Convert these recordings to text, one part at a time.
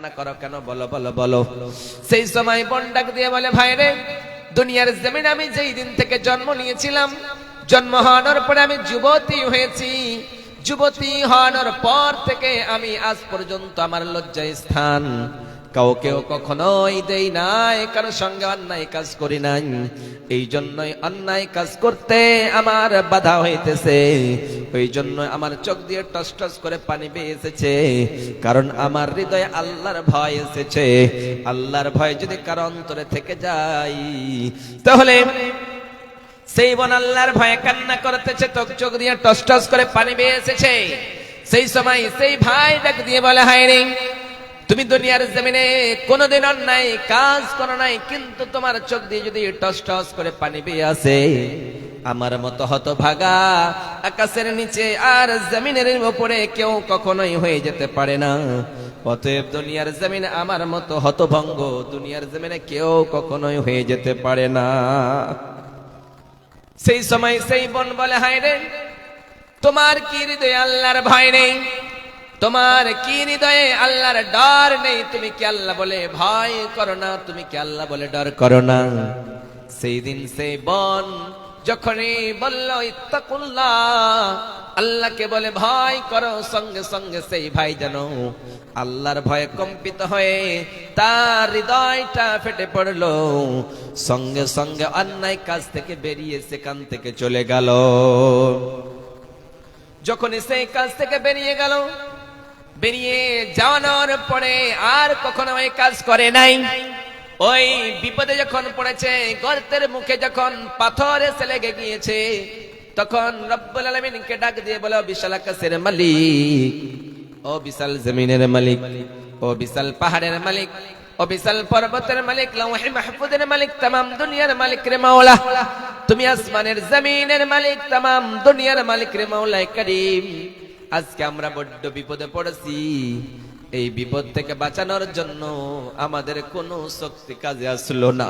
না করো কেন বলো বলো বলো। সেই সময় বোন ডাক দিয়ে বলে, ভাই রে, দুনিয়ার জমিনে আমি যেই দিন থেকে জন্ম নিয়েছিলাম, জন্ম হওয়ার পরে আমি যুবতী হয়েছি। যুবতী হওয়ার পর থেকে আমি আজ পর্যন্ত আমার লজ্জায় স্থান কাউকেও কখনোই দেই নাই, কারোর সঙ্গে অন্যায় কাজ করি নাই। এই জন্যই অন্যায় কাজ করতে আমার বাধা হইতেছে, ওই জন্য আমার চোখ দিয়ে টস টস করে পানি বেয়ে এসেছে, কারণ আমার হৃদয়ে আল্লাহর ভয় এসেছে। আল্লাহর ভয় যদি কারো অন্তরে থেকে যায়, তাহলে সেই বোন আল্লাহর ভয়ে কান্না করতেছে, চোখ দিয়ে টস টস করে পানি বেয়ে এসেছে। সেই সময় সেই ভাই ডাক দিয়ে বলে, হায় রে, তুমি দুনিয়ার জমিনে কোনোদিন অন্যায় কাজ করো নাই, কিন্তু তোমার চোখ দিয়ে যদি টস টস করে পানি বেয়ে আসে, আমার মতো হতভাগা আকাশের নিচে আর জমিনের উপরে কেউ কখনোই হয়ে যেতে পারে না। অতএব দুনিয়ার জমিনে আমার মতো হতভঙ্গ দুনিয়ার জমিনে কেউ কখনোই হয়ে যেতে পারে না। সেই সময় সেই বোন বলে, হায় রে, তোমার কি হৃদয়ে আল্লাহর ভয় নেই? তোমার কি হৃদয়ে আল্লাহর ডর নেই? তুমি কি আল্লাহ বলে ভয় করো না? তুমি কি আল্লাহ বলে ডর করো না? সেই দিন সেই বোন যখনই বলল ইত্তাকুল্লাহ, আল্লাহকে বলে ভয় করো, সঙ্গে সঙ্গে সেই ভাই যেন আল্লাহর ভয়ে কম্পিত হয়ে তার হৃদয়টা ফেটে পড়লো, সঙ্গে সঙ্গে অন্যায় কাজ থেকে বেরিয়ে সেখান থেকে চলে গেল। যখনই সেই কাজ থেকে বেরিয়ে গেল, বেরিয়ে যাওয়ানোর পরে আর কখনো ওই কাজ করে নাই। ওই বিপদে যখন পড়েছে, গর্তের মুখে যখন পাথর এসে লেগে গিয়েছে, তখন রব্বুল আলামিনকে ডাক দিয়ে বলে, বিশাল আকাশের মালিক, ও বিশাল জমিনের মালিক, ও বিশাল পাহাড়ের মালিক, ও বিশাল পর্বতের মালিক, লাওহে মাহফুজের মালিক, তামাম দুনিয়ার মালিক রে মাওলা, তুমি আসমানের জমিনের মালিক, তামাম দুনিয়ার মালিক রে মাওলা কারীম, আজকে আমরা বড্ড বিপদে পড়েছি। এই বিপদ থেকে বাঁচানোর জন্য আমাদের কোনো শক্তি কাজে আসলো না।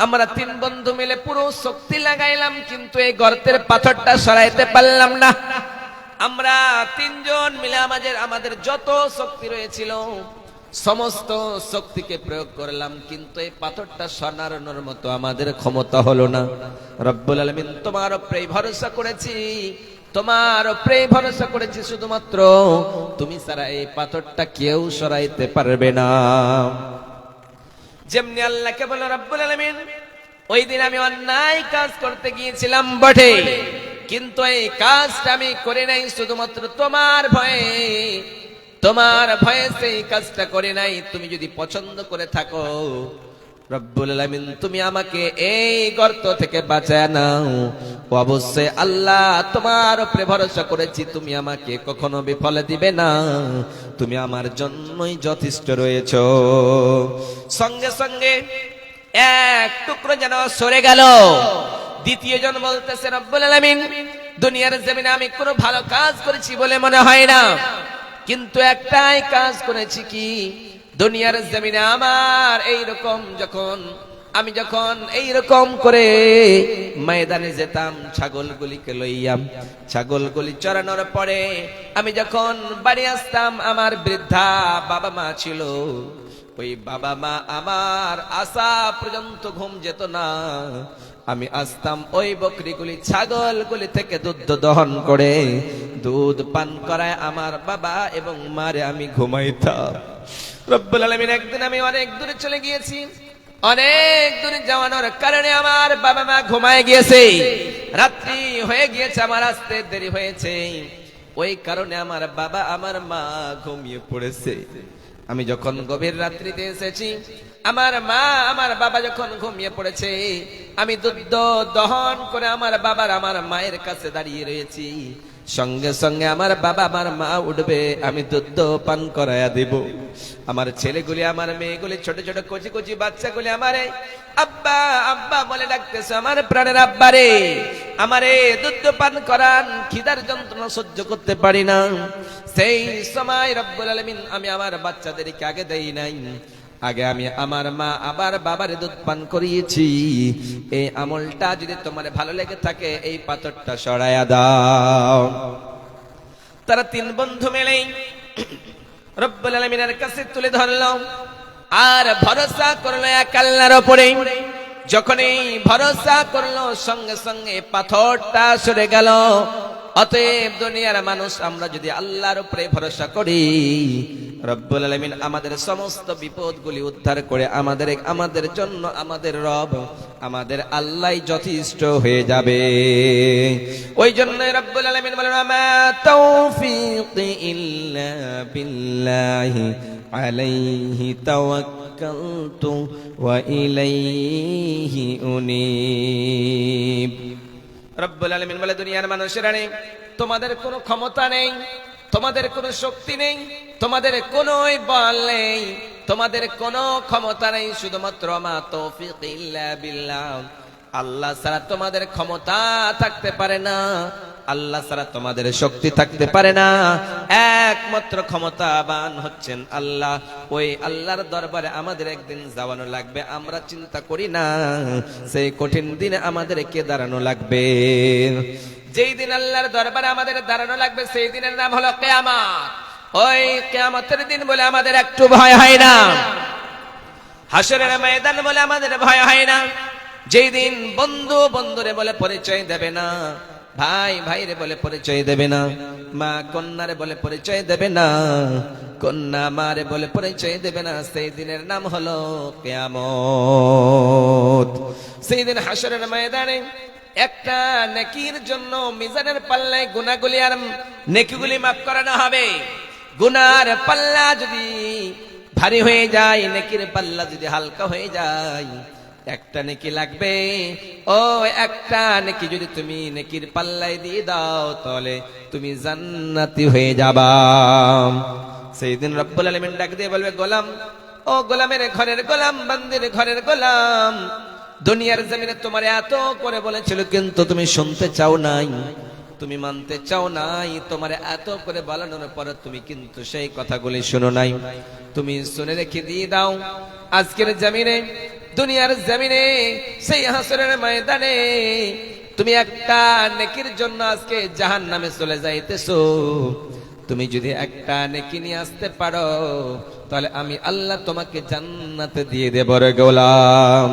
আমরা তিন বন্ধু মিলে পুরো শক্তি লাগাইলাম, কিন্তু এই গর্তের পাথরটা সরাইতে পারলাম না। আমরা তিনজন মিলে আমাদের যত শক্তি রয়েছিল সমস্ত শক্তিকে প্রয়োগ করলাম, কিন্তু এই পাথরটা সরানোর মতো আমাদের ক্ষমতা হলো না। রব্বুল আলামিন, তোমার উপরে ভরসা করেছি, তোমার উপরে ভরসা করেছি, শুধুমাত্র তুমি ছাড়া এই পাথরটা কেউ সরাইতে পারবে না। যেমনি আল্লাহকে বলে রব্বুল আলামিন, ওই দিন আমি অন্যায় কাজ করতে গিয়েছিলাম বটে, কিন্তু এই কাজটা আমি করে নাই শুধুমাত্র তোমার ভয়ে, তোমার ভয়ে সেই কাজটা করে নাই। তুমি যদি পছন্দ করে থাকো রব্বুল আলামিন, তুমি আমাকে এই গর্ত থেকে বাঁচায় নাও। অবশ্যই আল্লাহ, তোমার উপরে ভরসা করেছি, তুমি আমাকে কখনো বিফলে দিবে না, তুমি আমার জন্যই যথেষ্ট রয়েছো। সঙ্গে সঙ্গে এক টুকরো যেন সরে গেল। দ্বিতীয় জন বলতেছে, রব্বুল আলামিন, দুনিয়ার জমিনে আমি কোনো ভালো কাজ করেছি বলে মনে হয় না, কিন্তু একটাই কাজ করেছি, কি দুনিয়ার জমিনে আমার এইরকম আমি যখন এইরকম করে ময়দানে যেতাম ছাগলগুলিকে লইয়াম, ছাগলগুলি চড়ানোর পরে আমি যখন বাড়ি আসতাম, আমার বৃদ্ধা বাবা মা ছিল, ওই বাবা মা আমার আসা পর্যন্ত ঘুম যেত না। আমি আসতাম ওই বকরিগুলি ছাগলগুলি থেকে দুধ দহন করে দুধ পান করায় আমার বাবা এবং মারে আমি ঘুমাইতাম। রব্বুল আলামিন, একদিন আমি অনেক দূরে চলে গিয়েছি, অনেক দূরে যাওয়ানোর কারণে আমার বাবা মা ঘুমায় গিয়েছে, রাত্রি হয়ে গিয়েছে, আমার আসতে দেরি হয়েছে, ওই কারণে আমার বাবা আমার মা ঘুমিয়ে পড়েছে। আমি যখন গভীর রাত্রিতে এসেছি, আমার মা আমার বাবা যখন ঘুমিয়ে পড়েছে, আমি দুধ দহন করে আমার বাবার আমার মায়ের কাছে দাঁড়িয়ে রয়েছি। সঙ্গে সঙ্গে আমার বাবা আমার মা উঠবে, আমি দুধ পান করায়া দেব। আমার ছেলেগুলি, আমার মেয়েগুলি, ছোট ছোট কচি কচি বাচ্চাগুলি আমারে আব্বা আব্বা বলে ডাকতেছে। আমার প্রাণের আব্বা রে, আমারে দুধ পান করান, খিদার যন্ত্রণা সহ্য করতে পারি না। সেই সময় রব্বুল আলামিন, আমি আমার বাচ্চাদেরকে আগে দেই নাই, আগে আমি আমার মা আবার বাবারে দুধ পান করিয়েছি। এই আমলটা যদি তোমার ভালো লেগে থাকে, এই পাথরটা সরাইয়া দাও। তারা তিন বন্ধু মিলে রব্বুল আলামিনের কাছে তুলে ধরলো আর ভরসা করলো এক আল্লাহর উপরে। যখন এই ভরসা করলো সঙ্গে সঙ্গে পাথরটা সরে গেল। অতএব দুনিয়ার মানুষ আমরা যদি আল্লাহর উপরে ভরসা করি, রব্বুল আলামিন আমাদের সমস্ত বিপদগুলি উদ্ধার করে আমাদের জন্য আমাদের রব আমাদের আল্লাহ যথেষ্ট হয়ে যাবে। ওই জন্য রব্বুল আলামিন বলেন, মা তাওফীকি ইল্লা বিল্লাহি আলাইহি তাওয়াক্কালতু ওয়া ইলাইহি উনীব। রব্বুল আলামিন বলে, দুনিয়ার মানুষেরা নেই, তোমাদের কোনো ক্ষমতা নেই, তোমাদের কোনো শক্তি নেই, তোমাদের কোনো বল নেই, তোমাদের কোনো ক্ষমতা নেই, শুধুমাত্র মা তৌফিক ইল্লা বিল্লাহ, আল্লাহ ছাড়া তোমাদের ক্ষমতা থাকতে পারে না, আল্লাহ ছাড়া তোমাদের শক্তি থাকতে পারে না। একমাত্র ক্ষমতাবান হচ্ছেন আল্লাহ। ওই আল্লাহর দরবারে আমাদের একদিন যাওয়ানো লাগবে। আমরা চিন্তা করি না সেই কঠিন দিনে আমাদেরকে দাঁড়ানো লাগবে। যেই দিন আল্লাহর দরবারে আমাদের দাঁড়ানো লাগবে সেই দিনের নাম হলো কিয়ামত। ওই কিয়ামতের দিন বলে আমাদের একটু ভয় হয় না, হাসরের ময়দান বলে আমাদের ভয় হয় না। যেই দিন বন্ধু বন্ধুরে বলে পরিচয় দেবে না, ভাই ভাইরে বলে পরিচয় দেবে না, মা কন্যারে বলে পরিচয় দেবে না, কন্যা মারে বলে পরিচয় দেবে না, সেই দিনের নাম হলো কিয়ামত। সেই দিন হাসরের ময়দানে একটা নেকির জন্য মিজানের পাল্লায় গুনাহগুলি আর নেকিগুলি মাফ করানো হবে। গুনার পাল্লা যদি ভারী হয়ে যায়, নেকির পাল্লা যদি হালকা হয়ে যায়, একটা নেকি লাগবে। ও একটা নেকি যদি তুমি নেকির পাল্লায় দিয়ে দাও, তাহলে তুমি জান্নাতি হয়ে যাবা। সেই দিন রব্বুল আলামিন ডাক দিয়ে বলবে, গোলাম, ও গোলামের ঘরের গোলাম, বান্দির ঘরের গোলাম, দুনিয়ার জমিনে তোমার এত করে বলেছিল কিন্তু তুমি শুনতে চাও নাই, তুমি মানতে চাও নাই। তোমার এত করে বলানোর পর তুমি কিন্তু সেই কথাগুলি শুনো নাই। তুমি শুনে রেখে দিয়ে দাও, আজকের জমিনে, দুনিয়ার জমিনে, সেই হাসরের ময়দানে তুমি একটা নেকির জন্য আজকে জাহান্নামে চলে যাইতেছো। তুমি যদি একটা নেকি নিয়ে আসতে পারো, তাহলে আমি আল্লাহ তোমাকে জান্নাতে দিয়ে দেব রে গোলাম।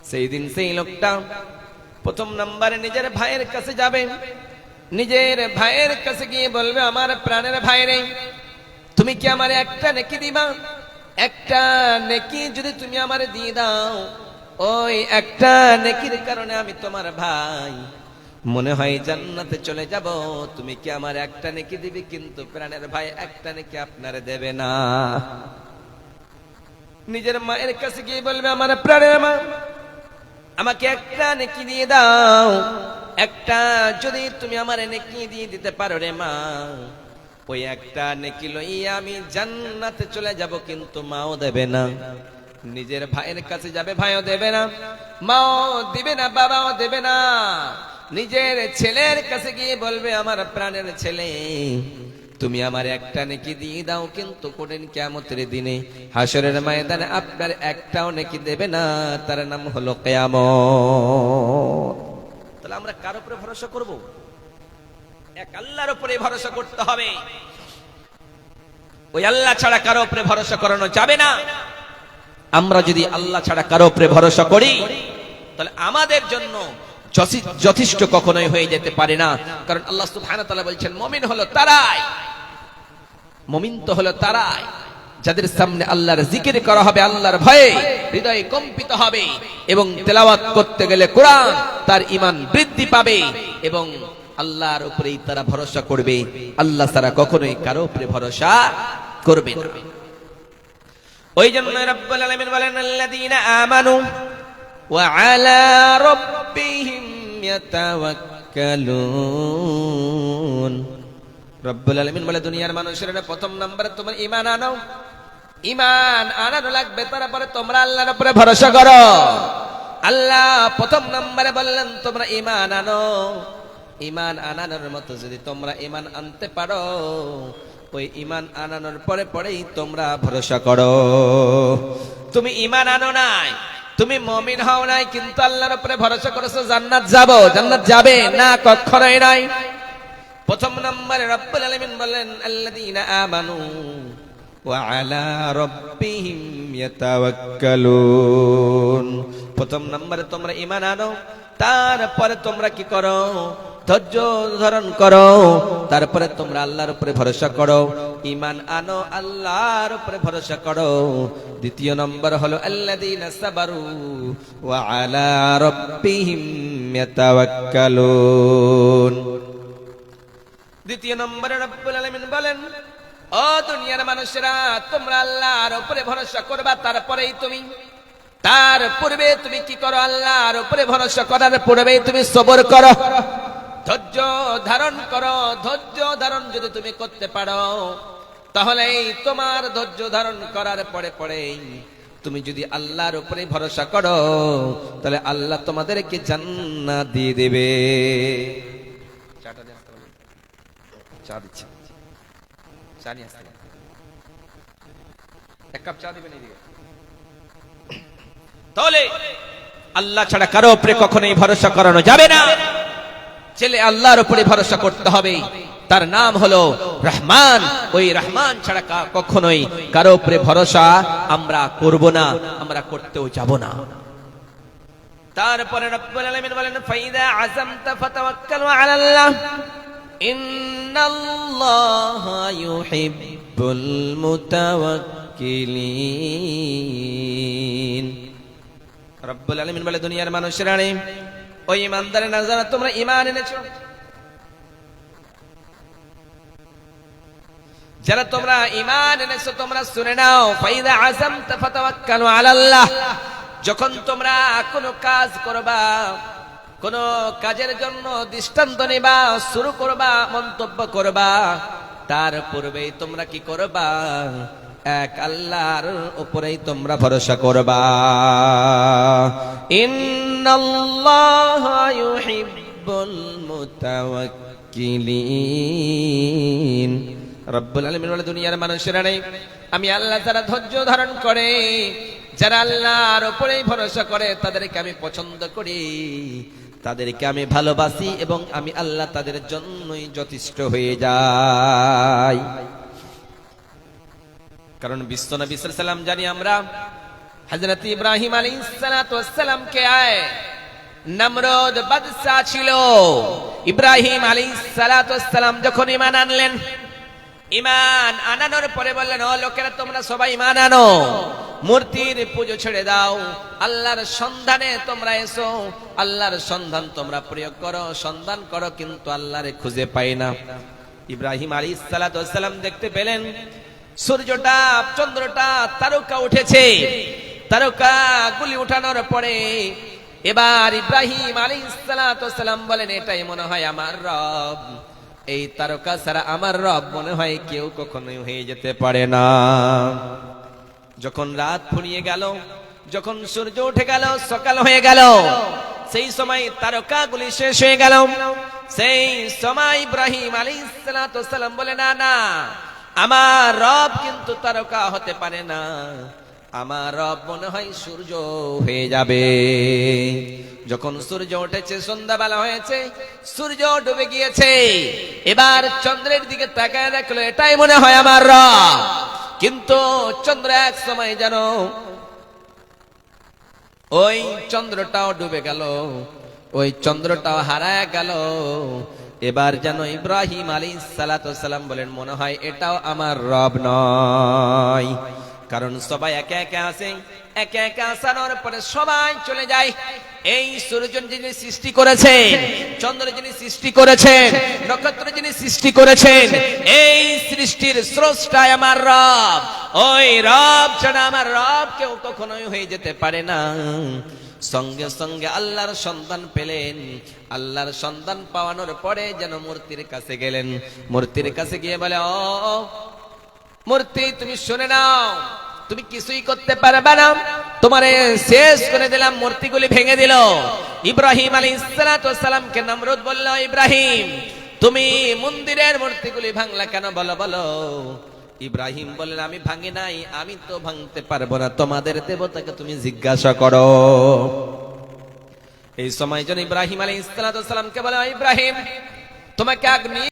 সেই দিন সেই লোকটা প্রথম নম্বরে নিজের ভাইয়ের কাছে যাবে। নিজের ভাইয়ের কাছে গিয়ে বলবে, আমার প্রাণের ভাই রে, তুমি কি আমারে একটা নেকি দিবা? একটা নেকি যদি তুমি আমারে দিয়ে দাও, ওই একটা নেকির কারণে আমি তোমার ভাই মনে হয় জান্নাতে চলে যাব। তুমি কি আমার একটা নেকি দিবি? কিন্তু প্রাণের ভাই একটা নেকি আপনারে দেবে না। নিজের মায়ের কাছে গিয়ে বলবে, আমার প্রাণের মা, আমাকে একটা নেকি দিয়ে দাও। একটা যদি তুমি আমার নেকি দিয়ে দিতে পারো রে মা, ওই একটা নেকি লইয়া আমি জান্নাতে চলে যাব। কিন্তু মাও দেবে না। নিজের ভাইয়ের কাছে যাবে, ভাইও দেবে না, মাও দিবে না, বাবাও দেবে না। নিজের ছেলের কাছে গিয়ে বলবে, আমার প্রাণের ছেলে, তুমি আমার একটা নেকি দিয়ে দাও। কিন্তু কঠিন কিয়ামতের দিনে, হাসরের ময়দানে আপনার একটাও নেকি দেবে না। তার নাম হলো কিয়ামত। তাহলে আমরা কার উপরে ভরসা করব? এক আল্লাহর উপরে ভরসা করতে হবে। ওই আল্লাহ ছাড়া কারো উপরে ভরসা করানো যাবে না। আমরা যদি আল্লাহ ছাড়া কারো উপরে ভরসা করি, তাহলে আমাদের জন্য যথেষ্ট কখনোই হয়ে যেতে পারে না। কারণ আল্লাহ সুবহানাহু ওয়া তাআলা বলছেন, মুমিন হলো তারাই, মুমিন তো হলো তারাই যাদের সামনে আল্লাহর জিকির করা হবে, আল্লাহর ভয়ে হৃদয় কম্পিত হবে, এবং তেলাওয়াত করতে গেলে কোরআন, তার ঈমান বৃদ্ধি পাবে, এবং আল্লাহর উপরেই তারা ভরসা করবে। আল্লাহ ছাড়া কখনোই কারো উপরে ভরসা করবে না। ওই জন্য রব্বুল আলামিন বলেন, আল্লাযীনা আমানু ওয়া আলা রাব্বিহিম ইয়াতাওয়াক্কালুন। রব্বুল আলামিন বলে, দুনিয়ার মানুষেরা প্রথম নম্বরে তোমার ঈমান আনো। ঈমান আনানো লাগবে, তারপরে তোমরা আল্লাহর উপরে ভরসা করো। আল্লাহ প্রথম নম্বরে বললেন, তোমরা ঈমান আনো। ঈমান আনানোর মতো যদি তোমরা ঈমান আনতে পারো, ওই ঈমান আনানোর পরে পরেই তোমরা ভরসা করো। তুমি ঈমান আনো নাই, তুমি মুমিন হও নাই, কিন্তু আল্লাহর উপরে ভরসা করেছো জান্নাত যাব, জান্নাত যাবে না? কখনোই নাই। প্রথম নম্বরে রব্বুল আলামিন বলেন আল্লাযীনা আমানু ওয়া আলা রাব্বিহিম ইয়াতাওয়াক্কালুন। প্রথম নম্বরে তোমরা ঈমান আনো, তারপরে তোমরা কি করো? ধৈর্য ধারণ করো, তারপরে তোমরা আল্লাহর উপরে ভরসা করো। ঈমান আনো, আল্লাহর উপরে ভরসা করো। দ্বিতীয় নম্বর হলো আল্লাযীনা সাবারু ওয়া আলা রাব্বিহিম ইয়াতাওয়াক্কালুন। দ্বিতীয় নম্বরে রব্বুল আলামিন বলেন, ও দুনিয়ার মানুষেরা, তোমরা আল্লাহর উপরে ভরসা করবা, তার পূর্বে তুমি কি করো? আল্লাহর উপরে ভরসা করার পূর্বে তুমি সবর করো, ধৈর্য ধারণ করো। ধৈর্য ধারণ যদি তুমি করতে পারো, তাহলে তোমার ধৈর্য ধারণ করার পরে তুমি যদি আল্লাহর উপরে ভরসা করো, তাহলে আল্লাহ তোমাদেরকে জান্নাত দিয়ে দেবে। চা দিচ্ছি, চা নিয়ে আসতে, এক কাপ চা দিবেন এইদিকে। তাহলে আল্লাহ ছাড়া কারো উপরে কখনোই ভরসা করানো যাবে না। ছেলে আল্লাহর উপরে ভরসা করতে হবে, তার নাম হলো রহমান। ওই রহমান ছাড়া কখনোই কারো উপরে ভরসা আমরা করব না, আমরা করতেও যাব না। তারপরে রব্বুল আলামিন বলেন, ফাইদা আযামতা ফাতাওয়াক্কালু আলাল্লাহ ইন্নাল্লাহা ইউহিব্বুল মুতাওয়াক্কিলিন। রব্বুল আলামিন বলে, দুনিয়ার মানুষেরা, ওই ইমানদারের না যারা তোমরা ঈমান এনেছো, যারা তোমরা ঈমান এনেছো, তোমরা শুনে নাও, ফাইদা আযামতা ফাতাওয়াক্কালু আলাল্লাহ। যখন তোমরা কোনো কাজ করবা, কোন কাজের জন্য দৃষ্টান্ত নিবা, শুরু করবা, মন্তব্য করবা, তার পূর্বেই তোমরা কি করবা? এক আল্লাহর উপরেই তোমরা ভরসা করবা। ইন্নাল্লাহা ইউহিব্বুল মুতাওয়াক্কিলিন। রব্বুল আলামিন বলে, দুনিয়ার মানুষেরা, আমি আল্লাহ যারা ধৈর্য ধারণ করে, যারা আল্লাহর উপরেই ভরসা করে, তাদেরকে আমি পছন্দ করি, তাদেরকে আমি ভালোবাসি, এবং আমি আল্লাহ তাদের জন্যই যথেষ্ট হয়ে যাই। কারণ বিশ্বনবী সাল্লাল্লাহু আলাইহি ওয়াসাল্লাম জানি আমরা, হযরত ইব্রাহিম আলাইহিস সালাতু ওয়াস সালামকে নমরুদ বাদশা ছিল। ইব্রাহিম আলাইহিস সালাতু ওয়াস সালাম যখন ঈমান আনলেন, ঈমান আনানোর পরে বললেন, ও লোকেরা, তোমরা সবাই ঈমান আনো, মূর্তির পূজা ছেড়ে দাও, আল্লাহর সন্ধানে তোমরা এসো, আল্লাহর সন্ধান তোমরা প্রয়োগ করো, সন্ধান করো, কিন্তু আল্লাহরে খুঁজে পাই না। ইব্রাহিম আলাইহিস সালাতু ওয়াস সালাম দেখতে পেলেন সূর্যটা, চন্দ্রটা, তারকা উঠেছে। তারকা গুলি উঠানোর পরে এবার ইব্রাহিম আলাইহিস সালাতু ওয়াস সালাম বলেন, এটাই মনে হয় আমার রব। এই তারকা ছাড়া আমার রব মনে হয় কেউ কখনোই হয়ে যেতে পারে না। যখন রাত ফুরিয়ে গেল, যখন সূর্য উঠে গেল, সকাল হয়ে গেল, সেই সময় তারকাগুলি শেষ হয়ে গেল। সেই সময় ইব্রাহিম আলাইহিস সালাতু ওয়াস সালাম বলে, না না, আমার রব কিন্তু তারকা হতে পারে না, আমার রব মনে হয় সূর্য হয়ে যাবে। যখন সূর্য উঠেছে, সন্ধ্যাবেলা হয়েছে, সূর্য ডুবে গিয়েছে, এবার চন্দ্রের দিকে তাকায় দেখলো, এটাই মনে হয় আমার রব। কিন্তু চন্দ্র এক সময় যেন ওই চন্দ্রটাও ডুবে গেল, ওই চন্দ্রটাও হারায় গেল। এবার যেন ইব্রাহিম আলাইহিস সালাতু ওয়াস সালাম বলেন, মনে হয় এটাও আমার রব নয়। কারণ সবাই একে একে আসে, একে একে আসানোর পরে সবাই চলে যায়। এই সূর্য যিনি সৃষ্টি করেছেন, চন্দ্র যিনি সৃষ্টি করেছেন, নক্ষত্র যিনি সৃষ্টি করেছেন, এই সৃষ্টির স্রষ্টা আমার রব। ওই রব ছাড়া আমার রব কেউ কখনোই হয়ে যেতে পারে না। সঙ্গে সঙ্গে আল্লাহর সন্ধান পেলেন। আল্লাহর সন্ধান পাওয়ানোর পরে যেন মূর্তির কাছে গেলেন। মূর্তির কাছে গিয়ে বলে, ও মূর্তি, তুমি শুনে নাও, তুমি কিছুই করতে পারবে না, তোমারে শেষ করে দিলাম। মূর্তিগুলি ভেঙে দিল। ইব্রাহিম আলাইহিস সালাতু ওয়াস সালামকে নমরুদ বলল, ইব্রাহিম, তুমি মন্দিরের মূর্তিগুলি ভাঙলা কেন? বলো বলো। ইব্রাহিম বললেন, আমি ভাঙি নাই, আমি তো ভাঙতে পারবো না, তোমাদের দেবতাকে তুমি জিজ্ঞাসা করো। এই সময় জন ইব্রাহিম আলাইহিস সালাতু ওয়াস সালামকে বলে, ইব্রাহিম, তোমাকে আগ্নি